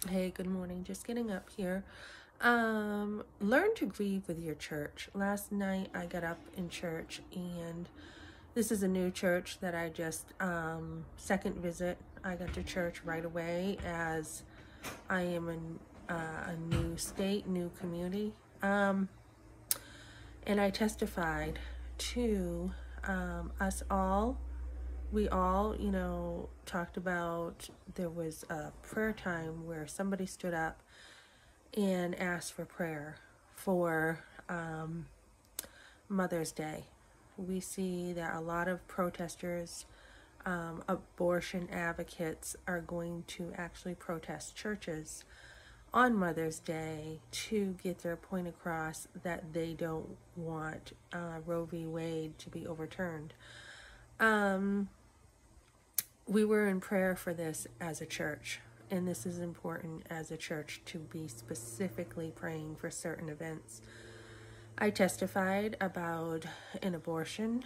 Hey, good morning. Just getting up here. Learn to grieve with your church. Last night I got up in church, and this is a new church that I just second visit. I got to church right away as I am in a new state, new community. And I testified to us all. We all, talked about there was a prayer time where somebody stood up and asked for prayer for Mother's Day. We see that a lot of protesters, abortion advocates, are going to actually protest churches on Mother's Day to get their point across that they don't want Roe v. Wade to be overturned. We were in prayer for this as a church, and this is important as a church to be specifically praying for certain events. I testified about an abortion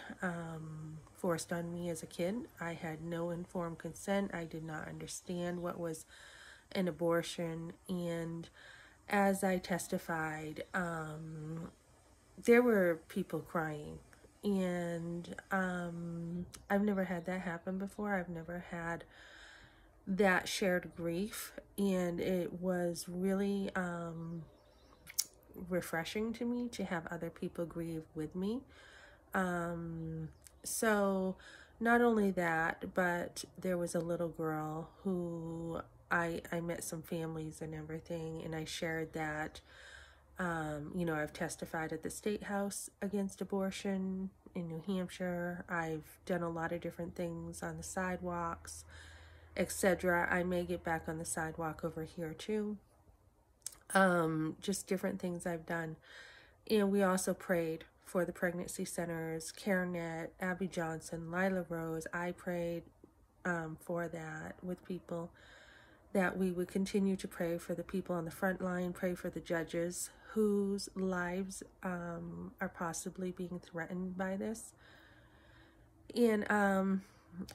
forced on me as a kid. I had no informed consent. I did not understand what was an abortion, and as I testified, there were people crying, and I've never had that happen before. I've never had that shared grief, and it was really refreshing to me to have other people grieve with me. So not only that, but there was a little girl who I met some families and everything, and I shared that I've testified at the State House against abortion in New Hampshire. I've done a lot of different things on the sidewalks, etc. I may get back on the sidewalk over here too. Just different things I've done. And we also prayed for the pregnancy centers, CareNet, Abby Johnson, Lila Rose. I prayed for that with people, that we would continue to pray for the people on the front line, pray for the judges whose lives are possibly being threatened by this. And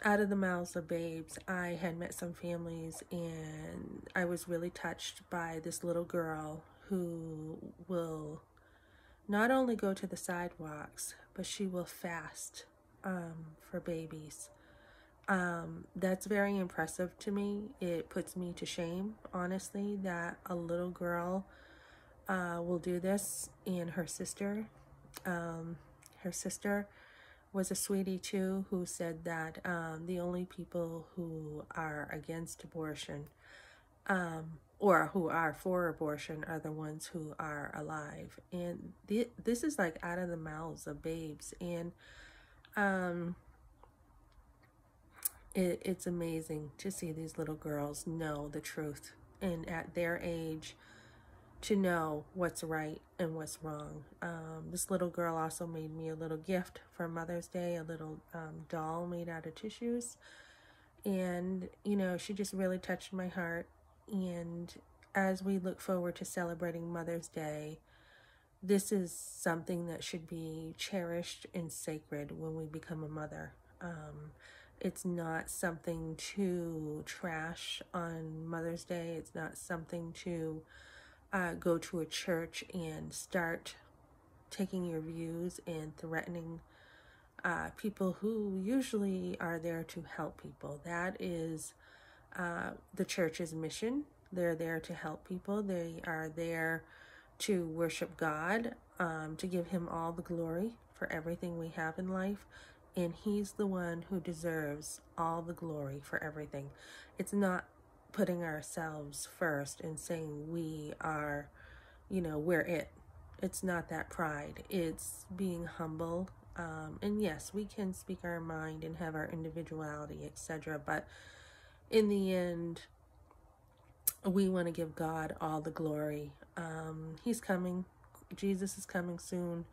out of the mouths of babes, I had met some families, and I was really touched by this little girl who will not only go to the sidewalks, but she will fast for babies. That's very impressive to me. It puts me to shame, honestly, that a little girl will do this. And her sister was a sweetie too, who said that the only people who are against abortion or who are for abortion are the ones who are alive. And this is like out of the mouths of babes. And it's amazing to see these little girls know the truth, and at their age to know what's right and what's wrong. This little girl also made me a little gift for Mother's Day, a little doll made out of tissues. And, she just really touched my heart. And as we look forward to celebrating Mother's Day, this is something that should be cherished and sacred when we become a mother. It's not something to trash on Mother's Day. It's not something to go to a church and start taking your views and threatening people who usually are there to help people. That is the church's mission. They're there to help people. They are there to worship God, to give him all the glory for everything we have in life. And he's the one who deserves all the glory for everything. It's not putting ourselves first and saying we are, we're it. It's not that pride. It's being humble. And yes, we can speak our mind and have our individuality, etc. But in the end, we want to give God all the glory. He's coming. Jesus is coming soon.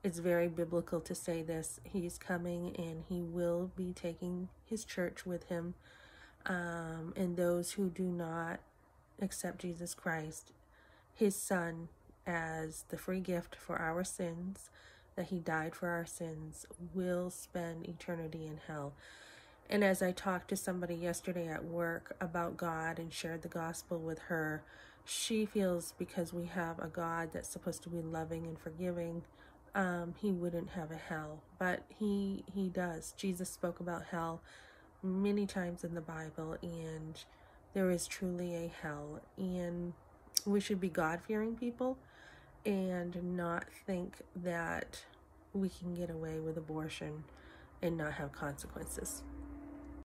It's very biblical to say this. He's coming, and he will be taking his church with him. And those who do not accept Jesus Christ, his son, as the free gift for our sins, that he died for our sins, will spend eternity in hell. And as I talked to somebody yesterday at work about God and shared the gospel with her, she feels because we have a God that's supposed to be loving and forgiving, he wouldn't have a hell. But he does. Jesus spoke about hell many times in the Bible, and there is truly a hell. And we should be God-fearing people and not think that we can get away with abortion and not have consequences.